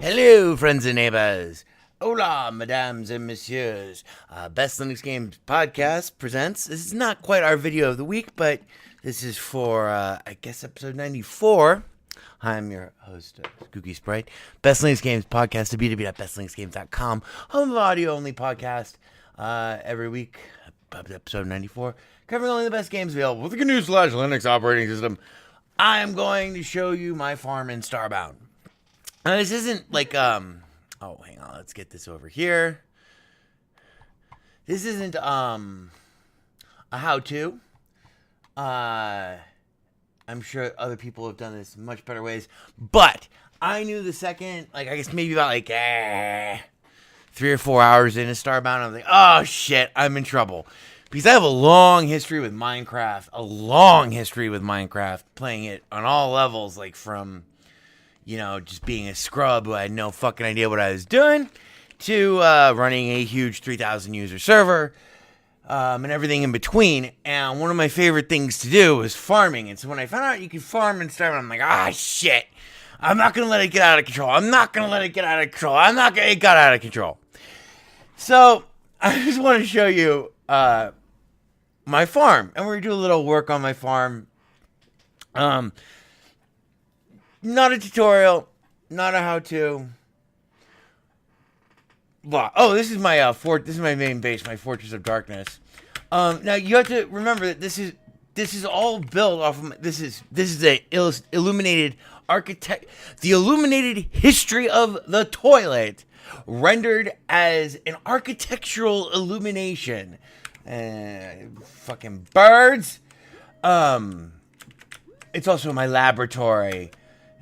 Hello, friends and neighbors. Hola, mesdames and messieurs. Best Linux Games Podcast presents. This is not quite our video of the week, but this is for, I guess, episode 94. I'm your host, Skookie Sprite. Best Linux Games Podcast, www.bestlinuxgames.com. Home of audio-only podcast every week, episode 94, covering only the best games available with the GNU/Linux operating system. I am going to show you my farm in Starbound. This isn't like, oh, hang on, let's get this over here. This isn't, a how-to. I'm sure other people have done this in much better ways, but I knew the second, I guess maybe about, 3 or 4 hours into Starbound, I was like, oh, shit, I'm in trouble. Because I have a long history with Minecraft, playing it on all levels, like from... just being a scrub who had no fucking idea what I was doing, to running a huge 3,000 user server, and everything in between. And one of my favorite things to do was farming. And so when I found out you could farm and start, I'm like, shit. I'm not going to let it get out of control. It got out of control. So I just want to show you my farm. And we're going to do a little work on my farm. Not a tutorial, not a how-to. Blah. Oh, this is my This is my main base, my Fortress of Darkness. Now you have to remember that this is all built off of this is a illuminated the illuminated history of the toilet, rendered as an architectural illumination. Fucking birds. It's also my laboratory.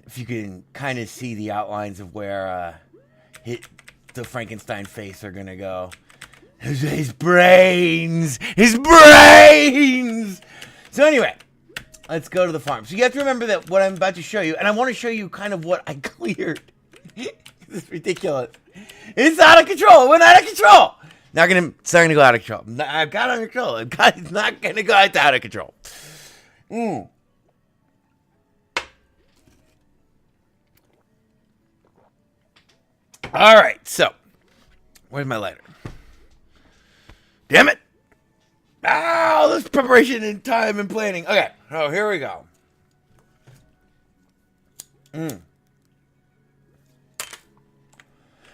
If you can kind of see the outlines of where the Frankenstein face are going to go. His brains! So anyway, let's go to the farm. So you have to remember that what I'm about to show you, and I want to show you kind of what I cleared. This is ridiculous. It's out of control. It went out of control. It's not going to go out of control. I've got it under control. It's not going to go out of control. All right, so where's my lighter? Damn it! All this preparation and time and planning. Okay, so here we go.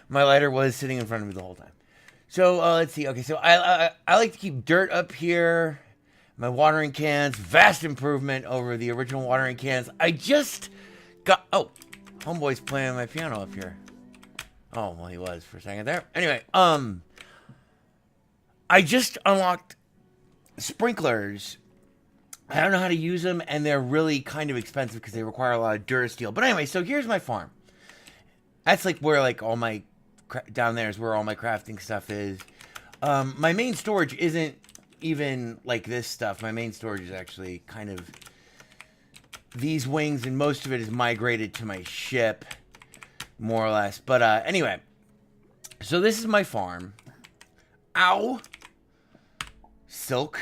My lighter was sitting in front of me the whole time. So let's see. Okay, so I like to keep dirt up here. My watering cans, vast improvement over the original watering cans. I just got. Oh, homeboy's playing my piano up here. Oh, well, he was for a second there. Anyway, I just unlocked sprinklers. I don't know how to use them, and they're really kind of expensive because they require a lot of Durasteel. But anyway, so here's my farm. That's like where all my down there is where all my crafting stuff is. My main storage isn't even like this stuff. My main storage is actually kind of these wings, and most of it is migrated to my ship. More or less. But anyway, so this is my farm. Ow. Silk.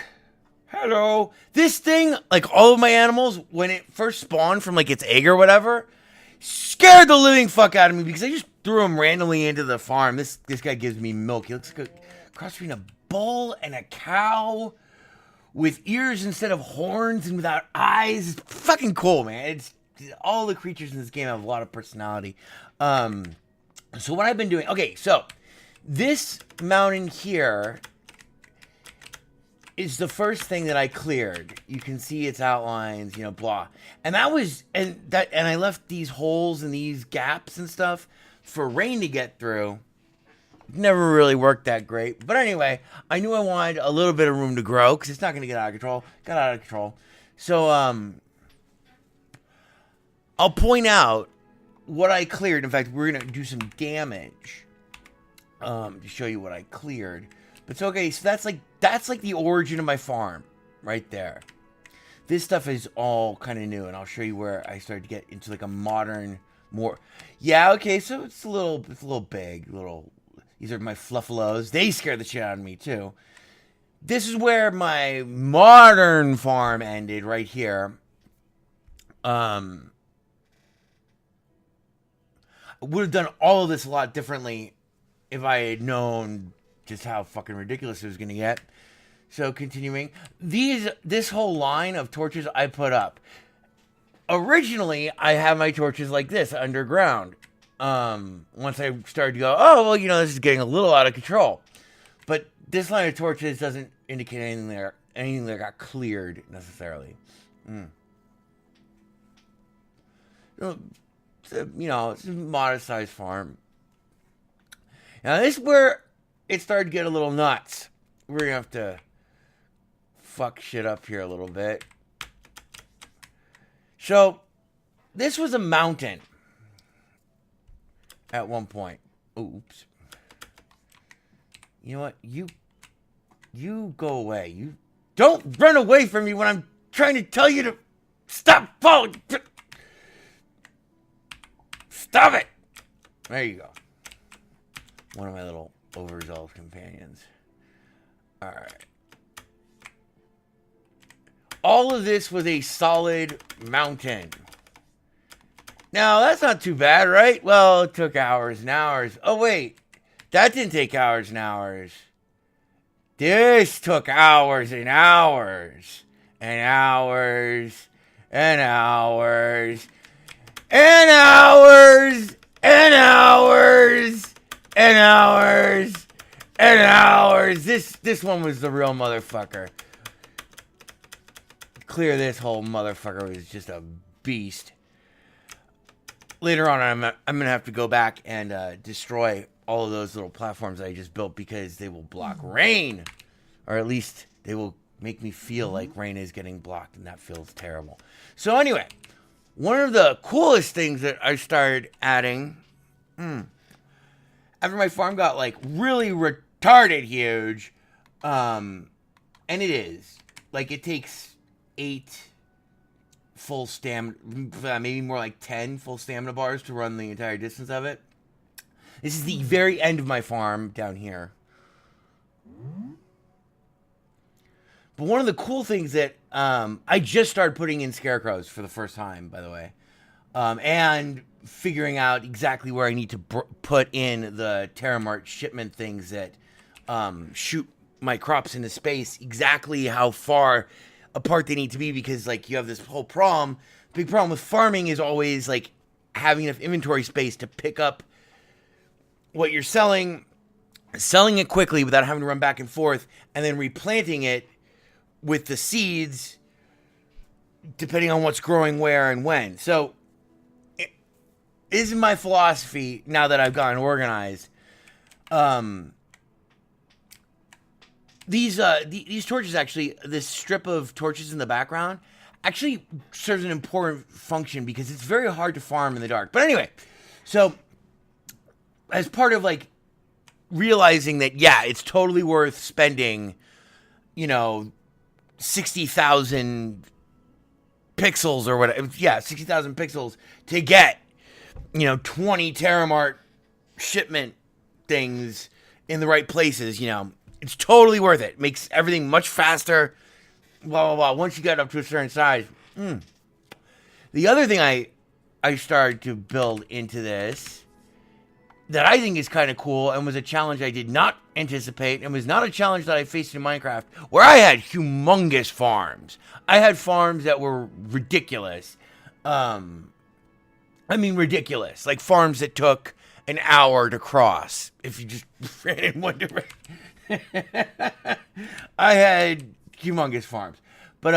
Hello. This thing, like all of my animals, when it first spawned from its egg or whatever, scared the living fuck out of me because I just threw him randomly into the farm. This guy gives me milk. He looks like a cross between a bull and a cow with ears instead of horns and without eyes. It's fucking cool, man. All the creatures in this game have a lot of personality. So what I've been doing... Okay, so this mountain here is the first thing that I cleared. You can see its outlines, blah. And that was... And I left these holes and these gaps and stuff for rain to get through. Never really worked that great. But anyway, I knew I wanted a little bit of room to grow because it's not going to get out of control. Got out of control. So, I'll point out what I cleared. In fact, we're going to do some damage to show you what I cleared. But it's okay. So that's like the origin of my farm right there. This stuff is all kind of new, and I'll show you where I started to get into a modern, more... Yeah, okay, so it's a little big. These are my fluffalos. They scare the shit out of me, too. This is where my modern farm ended, right here. would have done all of this a lot differently if I had known just how fucking ridiculous it was going to get. So continuing, this whole line of torches I put up. Originally, I had my torches like this underground. Once I started to go, oh well, this is getting a little out of control. But this line of torches doesn't indicate anything that got cleared necessarily. It's a modest-sized farm. Now, this is where it started to get a little nuts. We're going to have to fuck shit up here a little bit. So, this was a mountain at one point. Oops. You know what? You go away. You don't run away from me when I'm trying to tell you to stop falling. Stop it! There you go. One of my little overzealous companions. Alright. All of this was a solid mountain. Now, that's not too bad, right? Well, it took hours and hours. Oh, wait. That didn't take hours and hours. This took hours and hours. And hours. And hours. And hours, and hours, and hours, and hours. This one was the real motherfucker. Clear this whole motherfucker was just a beast. Later on, I'm gonna have to go back and destroy all of those little platforms that I just built because they will block rain, or at least they will make me feel like rain is getting blocked, and that feels terrible. So anyway. One of the coolest things that I started adding, after my farm got like really retarded huge, and it is, like it takes 8 full stamina, maybe more like 10 full stamina bars to run the entire distance of it. This is the very end of my farm down here. But one of the cool things that I just started putting in Scarecrows for the first time, by the way, and figuring out exactly where I need to put in the Terramart shipment things that shoot my crops into space, exactly how far apart they need to be, because like you have this whole problem. The big problem with farming is always like having enough inventory space to pick up what you're selling it quickly without having to run back and forth, and then replanting it with the seeds, depending on what's growing where and when. So, this is my philosophy now that I've gotten organized. These torches actually, this strip of torches in the background, actually serves an important function because it's very hard to farm in the dark. But anyway, so as part of like realizing that, yeah, it's totally worth spending, 60,000 pixels or whatever. Yeah, 60,000 pixels to get, 20 Terramart shipment things in the right places, It's totally worth it. Makes everything much faster. Blah, blah, blah. Once you get up to a certain size. The other thing I started to build into this that I think is kind of cool and was a challenge I did not anticipate and was not a challenge that I faced in Minecraft, where I had humongous farms. I had farms that were ridiculous. Ridiculous. Like farms that took an hour to cross if you just ran in one direction. I had humongous farms. But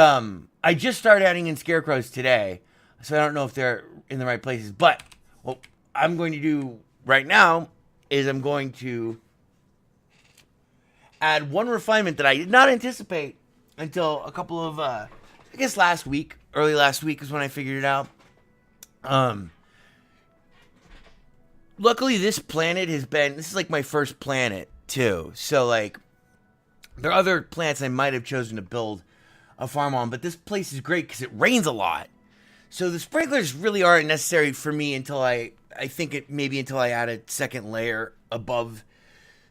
I just started adding in Scarecrows today, so I don't know if they're in the right places. But what I'm going to do right now is I'm going to add one refinement that I did not anticipate until a couple of, early last week is when I figured it out. Luckily, this is like my first planet, too. So, like, there are other planets I might have chosen to build a farm on, but this place is great because it rains a lot. So the sprinklers really aren't necessary for me until until I add a second layer above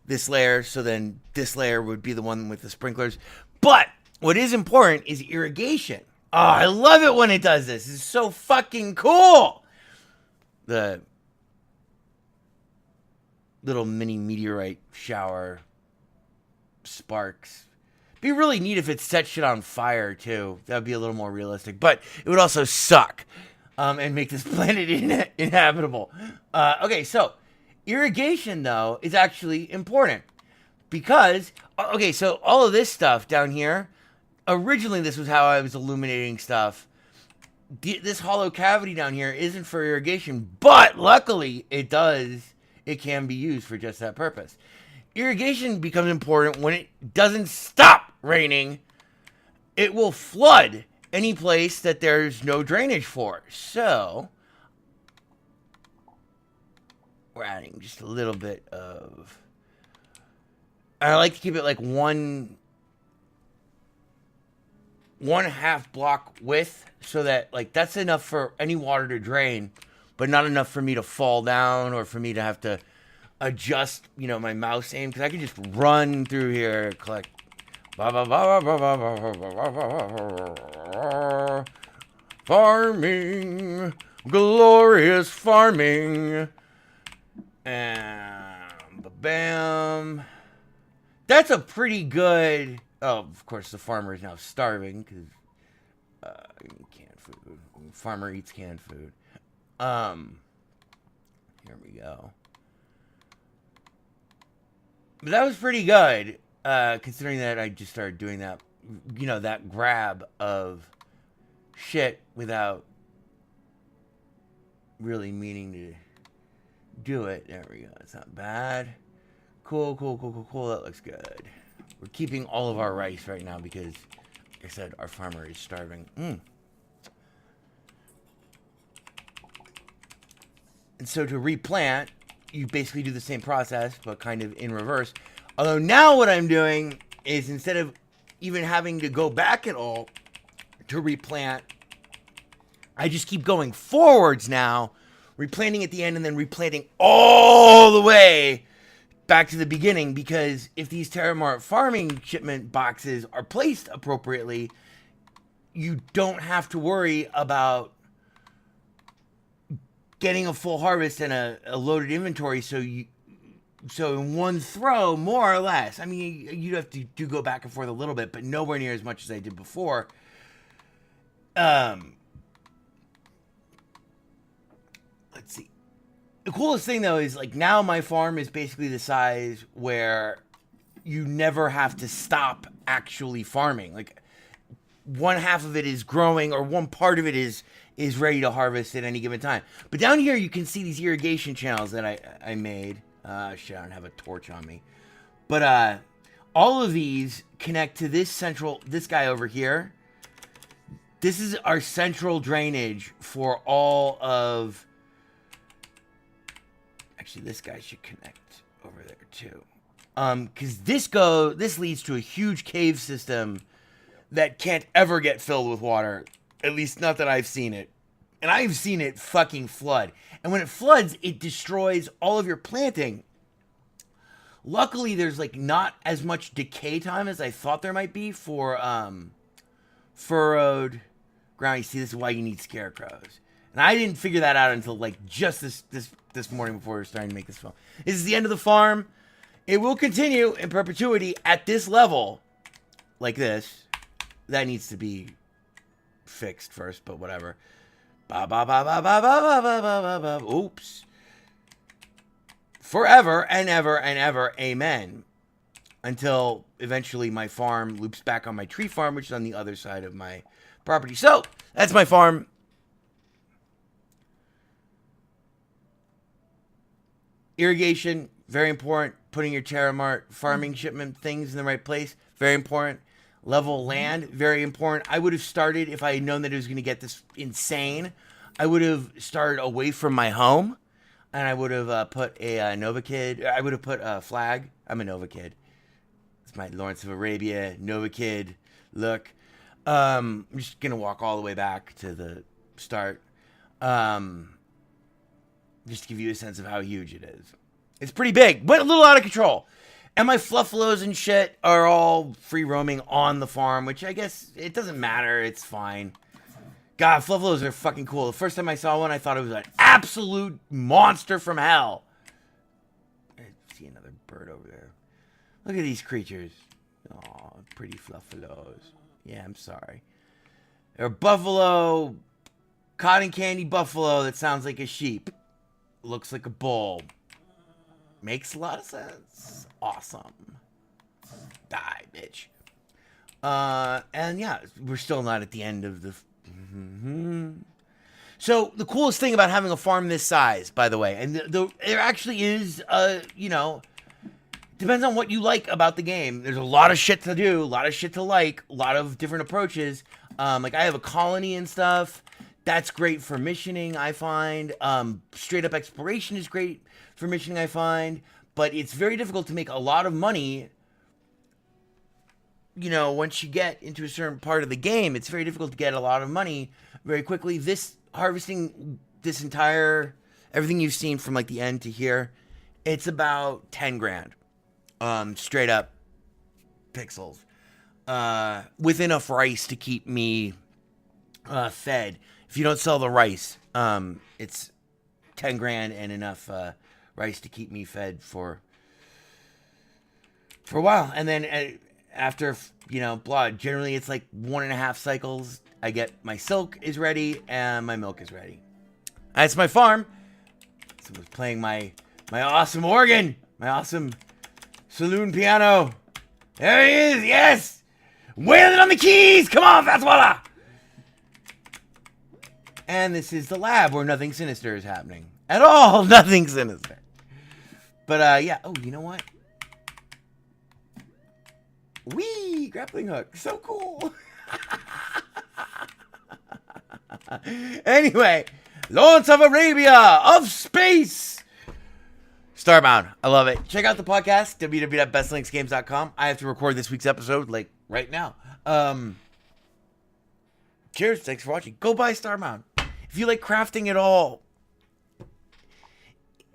this layer. So then this layer would be the one with the sprinklers. But what is important is irrigation. Oh, I love it when it does this. It's so fucking cool. The little mini meteorite shower sparks. Be really neat if it set shit on fire too. That would be a little more realistic, but it would also suck and make this planet inhabitable. Okay, so irrigation though is actually important because okay, so all of this stuff down here, originally this was how I was illuminating stuff. This hollow cavity down here isn't for irrigation, but luckily it can be used for just that purpose. Irrigation becomes important when it doesn't stop raining. It will flood any place that there's no drainage for. So, we're adding just a little bit of... I like to keep it like one half block width so that like that's enough for any water to drain, but not enough for me to fall down or for me to have to adjust, you know, my mouse aim, because I can just run through here, collect farming, glorious farming, and bam. That's a pretty good. Oh, of course, the farmer is now starving because canned food. Farmer eats canned food. Here we go. But that was pretty good, considering that I just started doing that, you know, that grab of shit without really meaning to do it. There we go. It's not bad. Cool. That looks good. We're keeping all of our rice right now because, like I said, our farmer is starving. And so to replant, you basically do the same process, but kind of in reverse. Although now what I'm doing is instead of even having to go back at all to replant, I just keep going forwards now, replanting at the end and then replanting all the way back to the beginning, because if these Terramart farming shipment boxes are placed appropriately, you don't have to worry about getting a full harvest and a loaded inventory. So in one throw, more or less, I mean, you'd have to go back and forth a little bit, but nowhere near as much as I did before. Let's see. The coolest thing though is like now my farm is basically the size where you never have to stop actually farming. Like one half of it is growing or one part of it is ready to harvest at any given time. But down here you can see these irrigation channels that I made. Shit, I don't have a torch on me. But all of these connect to this guy over here. This is our central drainage for all of... Actually, this guy should connect over there too. Because this leads to a huge cave system that can't ever get filled with water. At least not that I've seen it. And I've seen it fucking flood. And when it floods, it destroys all of your planting. Luckily, there's like not as much decay time as I thought there might be for furrowed ground. You see, this is why you need scarecrows. And I didn't figure that out until like just this morning before we were starting to make this film. This is the end of the farm. It will continue in perpetuity at this level. Like this. That needs to be fixed first, but whatever. Oops. Forever and ever and ever, amen. Until eventually my farm loops back on my tree farm, which is on the other side of my property. So, that's my farm. Irrigation, very important. Putting your Terramart farming shipment things in the right place, very important. Level land, very important. I would have started, if I had known that it was going to get this insane, I would have started away from my home, and I would have put a Nova Kid. I would have put a flag. I'm a Nova Kid. It's my Lawrence of Arabia, Nova Kid look. I'm just going to walk all the way back to the start. Just to give you a sense of how huge it is. It's pretty big, but a little out of control. And my fluffalos and shit are all free roaming on the farm, which I guess it doesn't matter. It's fine. God, fluffalos are fucking cool. The first time I saw one, I thought it was an absolute monster from hell. see another bird over there. Look at these creatures. Oh, pretty fluffalos. Yeah, I'm sorry. They're a buffalo, cotton candy buffalo that sounds like a sheep. Looks like a bull. Makes a lot of sense. Awesome. Die, bitch. And yeah, we're still not at the end of the... So, the coolest thing about having a farm this size, by the way, and there actually is, depends on what you like about the game. There's a lot of shit to do, a lot of shit to like, a lot of different approaches. Like, I have a colony and stuff. That's great for missioning, I find. Straight up exploration is great for missioning, I find. But it's very difficult to make a lot of money. You know, once you get into a certain part of the game, it's very difficult to get a lot of money very quickly. Harvesting this entire, everything you've seen from like the end to here, it's about 10 grand. Straight up pixels. With enough rice to keep me fed. If you don't sell the rice, it's 10 grand and enough rice to keep me fed for a while. And then after, generally it's like 1.5 cycles. I get my silk is ready and my milk is ready. That's my farm. So I was playing my awesome organ, my awesome saloon piano. There he is, yes! Wailing on the keys! Come on, Fastwalla! And this is the lab where nothing sinister is happening. At all, nothing sinister. But, yeah. Oh, you know what? Whee! Grappling hook. So cool. Anyway. Lawrence of Arabia of space. Starbound. I love it. Check out the podcast. www.bestlinksgames.com. I have to record this week's episode, like, right now. Cheers. Thanks for watching. Go buy Starbound. If you like crafting at all.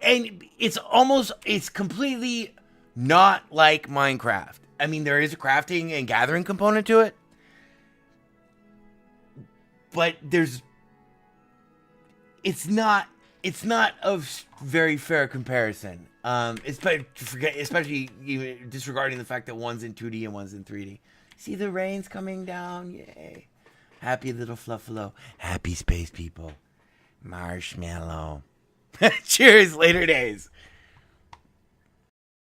And it's completely not like Minecraft. I mean, there is a crafting and gathering component to it. But it's not a very fair comparison. Especially even disregarding the fact that one's in 2D and one's in 3D. See the rain's coming down. Yay. Happy little fluffalo. Happy space people. Marshmallow. Cheers, later days.